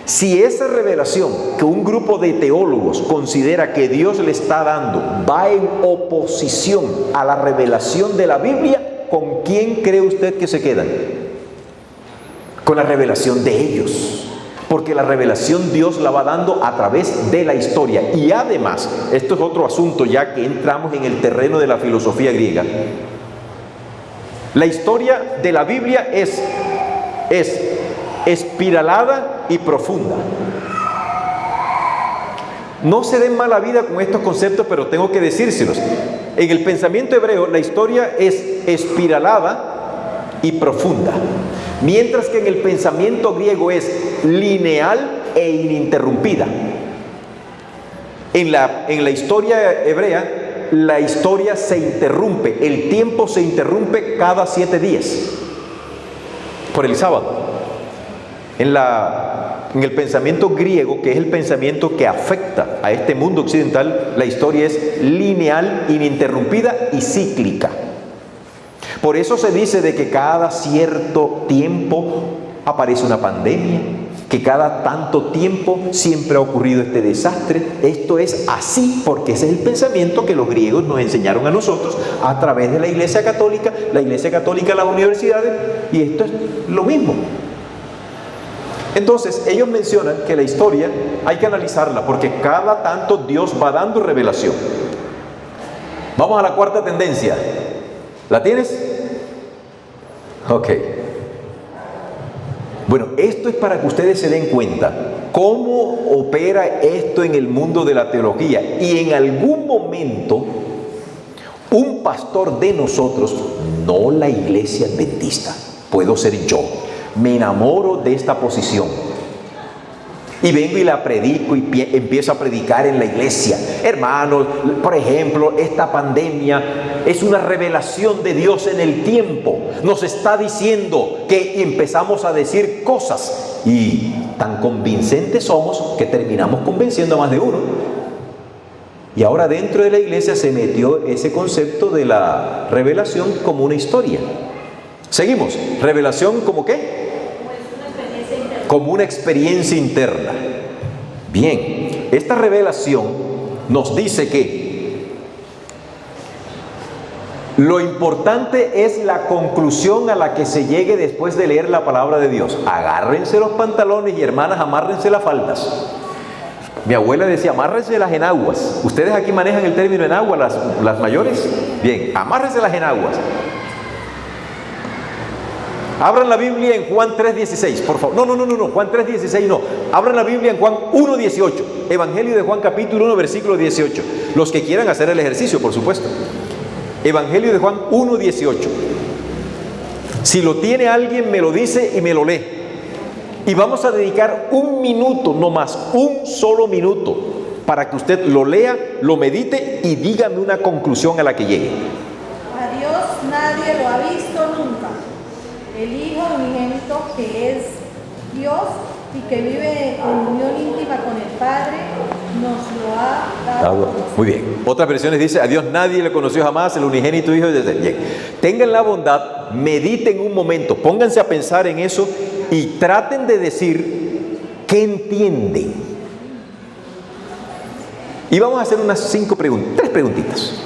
Speaker 1: si esa revelación que un grupo de teólogos considera que Dios le está dando va en oposición a la revelación de la Biblia, ¿con quién cree usted que se quedan? Con la revelación de ellos. Porque la revelación Dios la va dando a través de la historia. Y además, esto es otro asunto ya que entramos en el terreno de la filosofía griega. La historia de la Biblia es espiralada y profunda. No se den mala vida con estos conceptos, pero tengo que decírselos. En el pensamiento hebreo, la historia es espiralada y profunda, mientras que en el pensamiento griego es lineal e ininterrumpida. En la historia hebrea, la historia se interrumpe, el tiempo se interrumpe cada 7 días por el sábado. En el pensamiento griego, que es el pensamiento que afecta a este mundo occidental, la historia es lineal, ininterrumpida y cíclica. Por eso se dice de que cada cierto tiempo aparece una pandemia, que cada tanto tiempo siempre ha ocurrido este desastre. Esto es así porque ese es el pensamiento que los griegos nos enseñaron a nosotros a través de la Iglesia Católica, las universidades, y esto es lo mismo. Entonces, ellos mencionan que la historia hay que analizarla porque cada tanto Dios va dando revelación. Vamos a la cuarta tendencia. ¿La tienes? Ok. Bueno, esto es para que ustedes se den cuenta cómo opera esto en el mundo de la teología. Y en algún momento, un pastor de nosotros, no la iglesia adventista, puedo ser yo, me enamoro de esta posición y vengo y la predico y empiezo a predicar en la iglesia. Hermanos, por ejemplo, esta pandemia es una revelación de Dios en el tiempo. Nos está diciendo que empezamos a decir cosas y tan convincentes somos que terminamos convenciendo a más de uno. Y ahora dentro de la iglesia se metió ese concepto de la revelación como una historia. Seguimos. ¿Revelación como qué? Como una experiencia interna. Bien, esta revelación nos dice que lo importante es la conclusión a la que se llegue después de leer la palabra de Dios. Agárrense los pantalones y hermanas, amárrense las faldas. Mi abuela decía, amárrenselas en aguas. ¿Ustedes aquí manejan el término en agua, las mayores? Bien, amárrenselas en aguas. Abran la Biblia en Juan 3:16, por favor. No, Juan 3:16 no. Abran la Biblia en Juan 1:18. Evangelio de Juan capítulo 1, versículo 18. Los que quieran hacer el ejercicio, por supuesto. Evangelio de Juan 1:18. Si lo tiene alguien, me lo dice y me lo lee. Y vamos a dedicar un minuto, no más, un solo minuto, para que usted lo lea, lo medite y dígame una conclusión a la que llegue.
Speaker 3: A Dios nadie lo ha visto nunca. El Hijo unigénito, que es Dios y que vive en unión íntima con el Padre, nos lo ha dado.
Speaker 1: Muy bien. Otras versiones dice, a Dios nadie le conoció jamás, el unigénito Hijo de Dios. Bien. Tengan la bondad, mediten un momento, pónganse a pensar en eso y traten de decir qué entienden. Y vamos a hacer unas 3 preguntitas.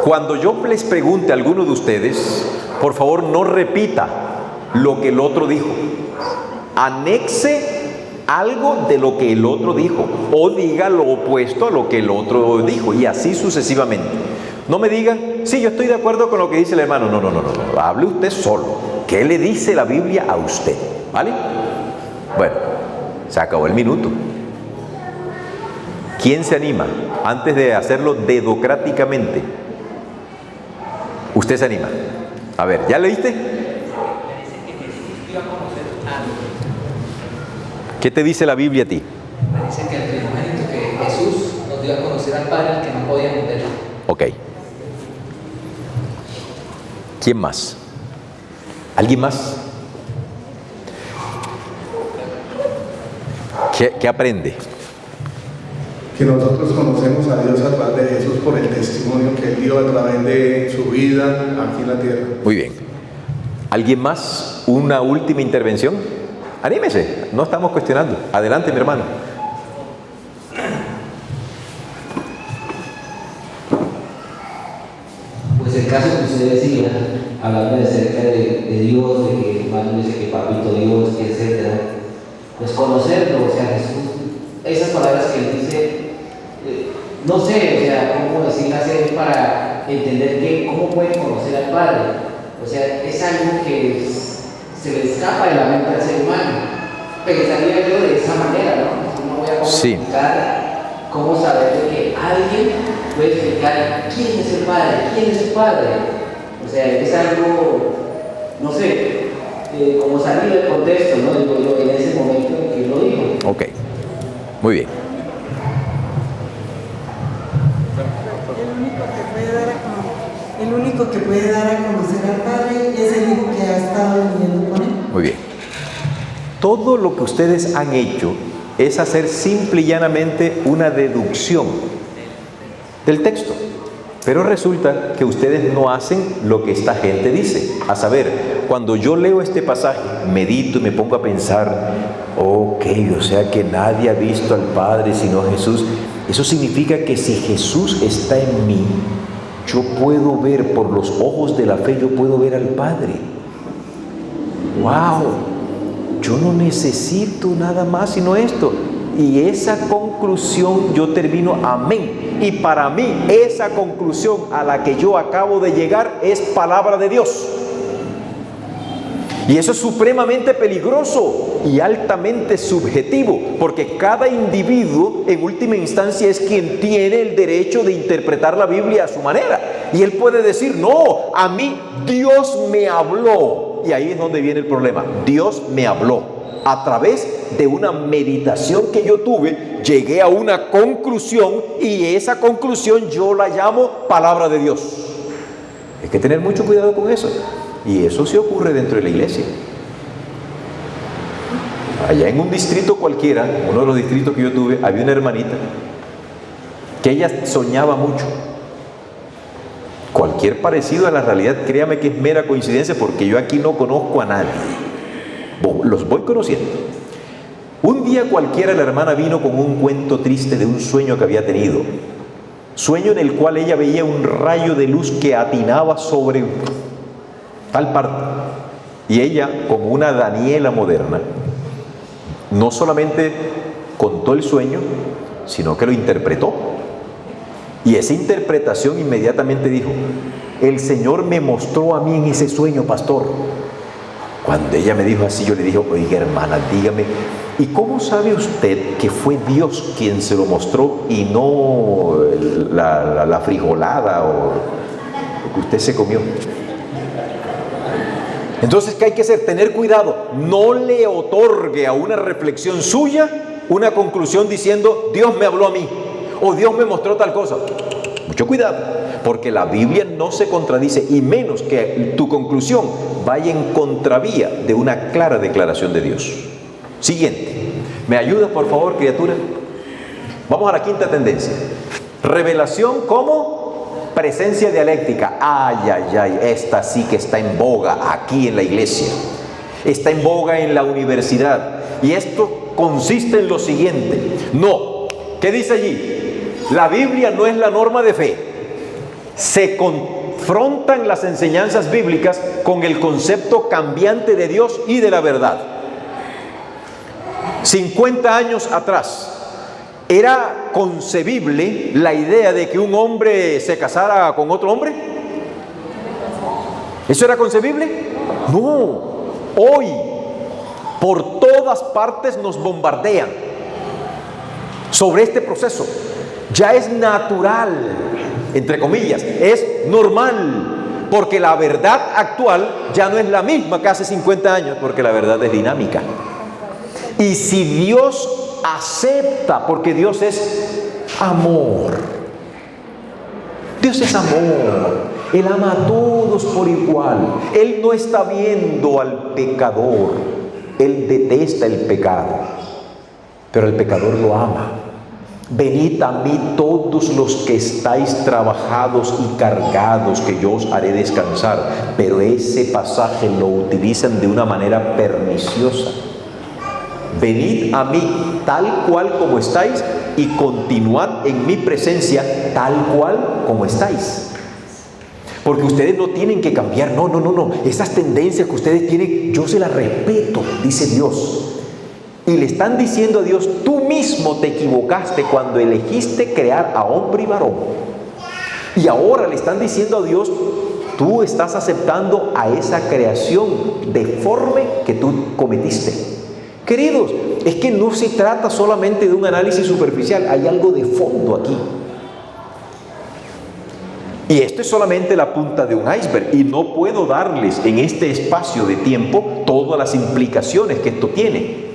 Speaker 1: Cuando yo les pregunte a alguno de ustedes, por favor no repita lo que el otro dijo. Anexe algo de lo que el otro dijo o diga lo opuesto a lo que el otro dijo y así sucesivamente. No me digan, sí, yo estoy de acuerdo con lo que dice el hermano. No. Hable usted solo. ¿Qué le dice la Biblia a usted? ¿Vale? Bueno, se acabó el minuto. ¿Quién se anima antes de hacerlo dedocráticamente? Usted se anima. A ver, ¿ya leíste? ¿Qué te dice la Biblia a ti?
Speaker 2: Me dice que el primogénito, que Jesús nos dio a conocer al Padre, al que no podíamos ver.
Speaker 1: Ok. ¿Quién más? ¿Alguien más? ¿Qué aprende?
Speaker 4: Que nosotros conocemos a Dios a través de Jesús por el testimonio que Él dio a través de su vida aquí en la tierra.
Speaker 1: Muy bien. ¿Alguien más? ¿Una última intervención? Anímese, no estamos cuestionando. Adelante, mi hermano.
Speaker 5: Pues el caso que usted decía, hablando de cerca de Dios, de que hermano dice que papito Dios, y etcétera, pues conocerlo, o sea, Jesús, esas palabras que él dice, no sé, o sea, cómo decirlas para entender cómo puede conocer al Padre. O sea, es algo que se le escapa de la mente al ser humano. Pensaría yo de esa manera, ¿no? No voy a explicar cómo saber de que alguien puede explicar quién es el Padre, quién es el Padre. O sea, es algo, no sé, como salir del contexto, ¿no? Digo yo, en ese momento en que lo dijo.
Speaker 1: Ok, muy bien.
Speaker 6: El único que puede dar a conocer al Padre es el Hijo que ha estado viviendo con Él.
Speaker 1: Muy bien. Todo lo que ustedes han hecho es hacer simple y llanamente una deducción del texto. Pero resulta que ustedes no hacen lo que esta gente dice. A saber, cuando yo leo este pasaje, medito y me pongo a pensar, ok, o sea que nadie ha visto al Padre sino Jesús. Eso significa que si Jesús está en mí, yo puedo ver por los ojos de la fe, yo puedo ver al Padre. ¡Wow! Yo no necesito nada más sino esto. Y esa conclusión yo termino, amén. Y para mí esa conclusión a la que yo acabo de llegar es palabra de Dios. Y eso es supremamente peligroso y altamente subjetivo, porque cada individuo en última instancia es quien tiene el derecho de interpretar la Biblia a su manera. Y él puede decir, no, a mí Dios me habló. Y ahí es donde viene el problema. Dios me habló. A través de una meditación que yo tuve, llegué a una conclusión y esa conclusión yo la llamo palabra de Dios. Hay que tener mucho cuidado con eso. Y eso se ocurre dentro de la iglesia. Allá en un distrito cualquiera, uno de los distritos que yo tuve, había una hermanita que ella soñaba mucho. Cualquier parecido a la realidad, créame que es mera coincidencia, porque yo aquí no conozco a nadie. Los voy conociendo. Un día cualquiera la hermana vino con un cuento triste de un sueño que había tenido. Sueño en el cual ella veía un rayo de luz que atinaba sobre tal parte. Y ella, como una Daniela moderna, no solamente contó el sueño, sino que lo interpretó. Y esa interpretación inmediatamente dijo: el Señor me mostró a mí en ese sueño, pastor. Cuando ella me dijo así, yo le dije: oiga, hermana, dígame, ¿y cómo sabe usted que fue Dios quien se lo mostró y no la frijolada o lo que usted se comió? Entonces, ¿qué hay que hacer? Tener cuidado. No le otorgue a una reflexión suya una conclusión diciendo: Dios me habló a mí, o Dios me mostró tal cosa. Mucho cuidado, porque la Biblia no se contradice, y menos que tu conclusión vaya en contravía de una clara declaración de Dios. Siguiente. ¿Me ayudas, por favor, criatura? Vamos a la quinta tendencia. Revelación como presencia dialéctica. Ay, ay, ay, esta sí que está en boga aquí en la iglesia. Está en boga en la universidad. Y esto consiste en lo siguiente. No. ¿Qué dice allí? La Biblia no es la norma de fe. Se confrontan las enseñanzas bíblicas con el concepto cambiante de Dios y de la verdad. 50 años atrás, ¿era concebible la idea de que un hombre se casara con otro hombre? ¿Eso era concebible? No. Hoy, por todas partes nos bombardean sobre este proceso. Ya es natural, entre comillas, es normal, porque la verdad actual ya no es la misma que hace 50 años, porque la verdad es dinámica. Y si Dios acepta, porque Dios es amor, Dios es amor, Él ama a todos por igual, Él no está viendo al pecador, Él detesta el pecado, pero el pecador lo ama. Venid a mí todos los que estáis trabajados y cargados, que yo os haré descansar. Pero ese pasaje lo utilizan de una manera perniciosa. Venid a mí tal cual como estáis y continuad en mi presencia tal cual como estáis. Porque ustedes no tienen que cambiar, no. Esas tendencias que ustedes tienen, yo se las respeto, dice Dios. Y le están diciendo a Dios: tú mismo te equivocaste cuando elegiste crear a hombre y varón. Y ahora le están diciendo a Dios: tú estás aceptando a esa creación deforme que tú cometiste. Queridos, es que no se trata solamente de un análisis superficial, hay algo de fondo aquí. Y esto es solamente la punta de un iceberg, y no puedo darles en este espacio de tiempo todas las implicaciones que esto tiene.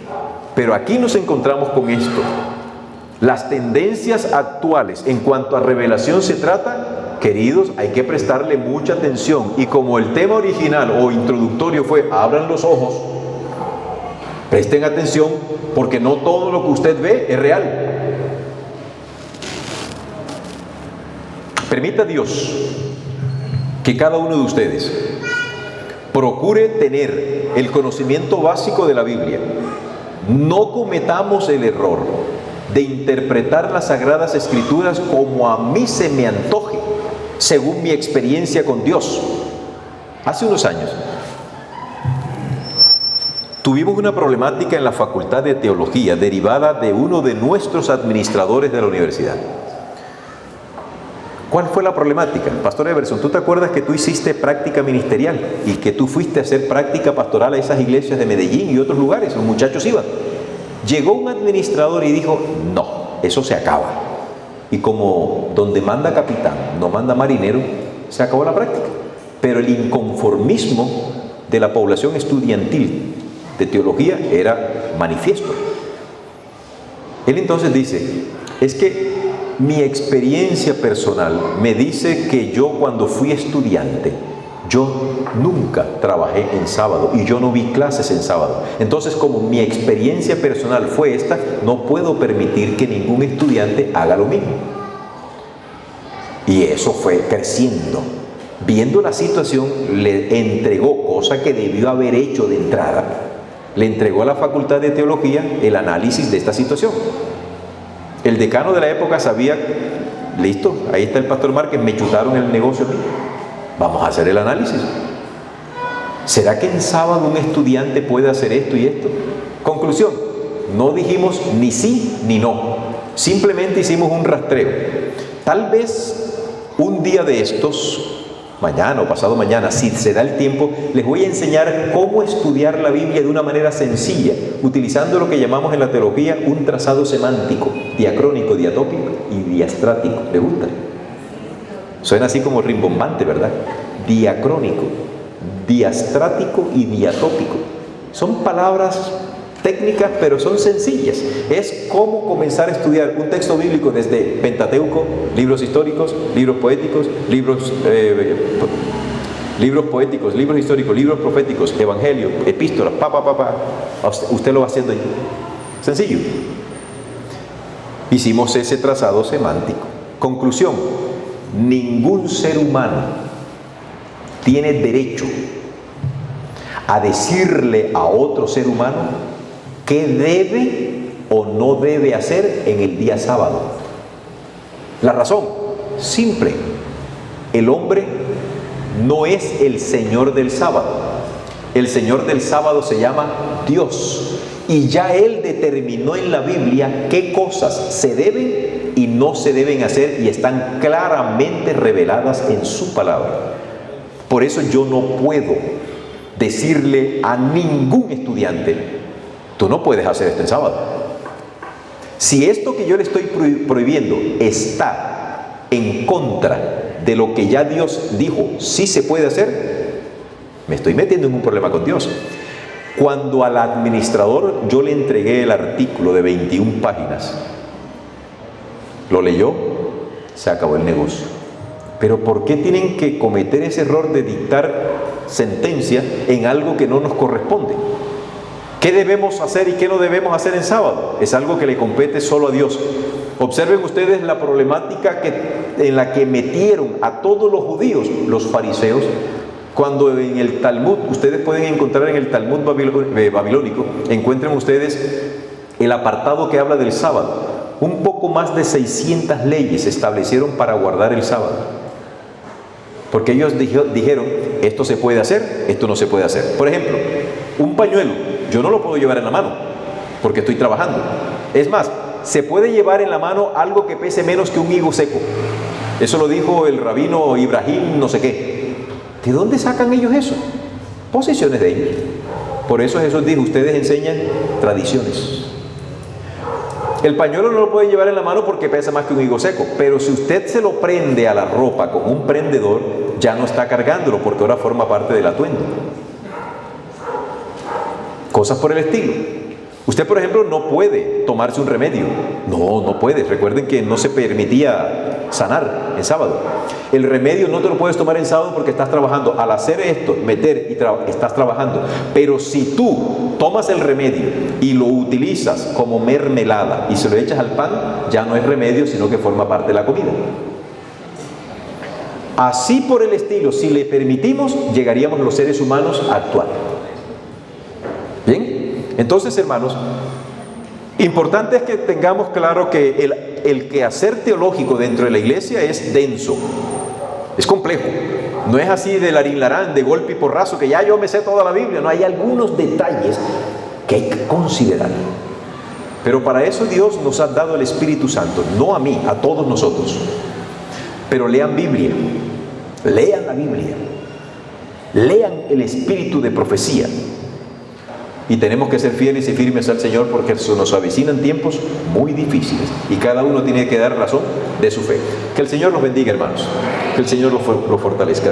Speaker 1: Pero aquí nos encontramos con esto. Las tendencias actuales en cuanto a revelación se trata, queridos, hay que prestarle mucha atención. Y como el tema original o introductorio fue: abran los ojos, presten atención, porque no todo lo que usted ve es real. Permita Dios que cada uno de ustedes procure tener el conocimiento básico de la Biblia. No cometamos el error de interpretar las Sagradas Escrituras como a mí se me antoje, según mi experiencia con Dios. Hace unos años tuvimos una problemática en la Facultad de Teología derivada de uno de nuestros administradores de la universidad. ¿Cuál fue la problemática? Pastor Everson, ¿tú te acuerdas que tú hiciste práctica ministerial y que tú fuiste a hacer práctica pastoral a esas iglesias de Medellín y otros lugares? Los muchachos iban. Llegó un administrador y dijo: no, eso se acaba. Y como donde manda capitán no manda marinero, se acabó la práctica. Pero el inconformismo de la población estudiantil de teología era manifiesto. Él entonces dice: es que mi experiencia personal me dice que yo, cuando fui estudiante, yo nunca trabajé en sábado y yo no vi clases en sábado. Entonces, como mi experiencia personal fue esta, no puedo permitir que ningún estudiante haga lo mismo. Y eso fue creciendo. Viendo la situación, le entregó, cosa que debió haber hecho de entrada, le entregó a la Facultad de Teología el análisis de esta situación. El decano de la época sabía: listo, ahí está el pastor Márquez, me chutaron el negocio, vamos a hacer el análisis. ¿Será que en sábado un estudiante puede hacer esto y esto? Conclusión, no dijimos ni sí ni no. Simplemente hicimos un rastreo. Tal vez un día de estos, mañana o pasado mañana, si se da el tiempo, les voy a enseñar cómo estudiar la Biblia de una manera sencilla, utilizando lo que llamamos en la teología un trazado semántico, diacrónico, diatópico y diastrático. ¿Le gusta? Suena así como rimbombante, ¿verdad? Diacrónico, diastrático y diatópico. Son palabras técnicas, pero son sencillas. Es cómo comenzar a estudiar un texto bíblico desde Pentateuco, libros históricos, libros poéticos, libros poéticos, libros históricos, libros proféticos, evangelio, epístolas, Usted lo va haciendo ahí. Sencillo. Hicimos ese trazado semántico. Conclusión: ningún ser humano tiene derecho a decirle a otro ser humano qué debe o no debe hacer en el día sábado. La razón, simple: el hombre no es el Señor del sábado. El Señor del sábado se llama Dios, y ya Él determinó en la Biblia qué cosas se deben y no se deben hacer, y están claramente reveladas en su palabra. Por eso yo no puedo decirle a ningún estudiante: tú no puedes hacer esto en sábado. Si esto que yo le estoy prohibiendo está en contra de lo que ya Dios dijo sí se puede hacer, me estoy metiendo en un problema con Dios. Cuando al administrador yo le entregué el artículo de 21 páginas, lo leyó, se acabó el negocio. Pero ¿por qué tienen que cometer ese error de dictar sentencia en algo que no nos corresponde? ¿Qué debemos hacer y qué no debemos hacer en sábado? Es algo que le compete solo a Dios. Observen ustedes la problemática en la que metieron a todos los judíos, los fariseos, cuando en el Talmud, ustedes pueden encontrar en el Talmud babilónico, encuentren ustedes el apartado que habla del sábado. Un poco más de 600 leyes se establecieron para guardar el sábado. Porque ellos dijeron, esto se puede hacer, esto no se puede hacer. Por ejemplo, un pañuelo, yo no lo puedo llevar en la mano, porque estoy trabajando. Es más, se puede llevar en la mano algo que pese menos que un higo seco. Eso lo dijo el rabino Ibrahim no sé qué. ¿De dónde sacan ellos eso? Posiciones de ellos. Por eso Jesús dijo, ustedes enseñan tradiciones. El pañuelo no lo puede llevar en la mano porque pesa más que un higo seco, pero si usted se lo prende a la ropa con un prendedor, ya no está cargándolo porque ahora forma parte del atuendo. Cosas por el estilo. Usted, por ejemplo, no puede tomarse un remedio. No puede. Recuerden que no se permitía sanar en sábado. El remedio no te lo puedes tomar en sábado porque estás trabajando. Al hacer esto, estás trabajando. Pero si tú tomas el remedio y lo utilizas como mermelada y se lo echas al pan, ya no es remedio, sino que forma parte de la comida. Así por el estilo, si le permitimos, llegaríamos los seres humanos a actuar. ¿Bien? Entonces, hermanos, importante es que tengamos claro que el quehacer teológico dentro de la iglesia es denso, es complejo. No es así de larín-larán, de golpe y porrazo, que ya yo me sé toda la Biblia. No, hay algunos detalles que hay que considerar. Pero para eso Dios nos ha dado el Espíritu Santo, no a mí, a todos nosotros. Pero lean Biblia, lean la Biblia, lean el espíritu de profecía. Y tenemos que ser fieles y firmes al Señor porque se nos avecinan tiempos muy difíciles y cada uno tiene que dar razón de su fe. Que el Señor los bendiga, hermanos. Que el Señor los fortalezca.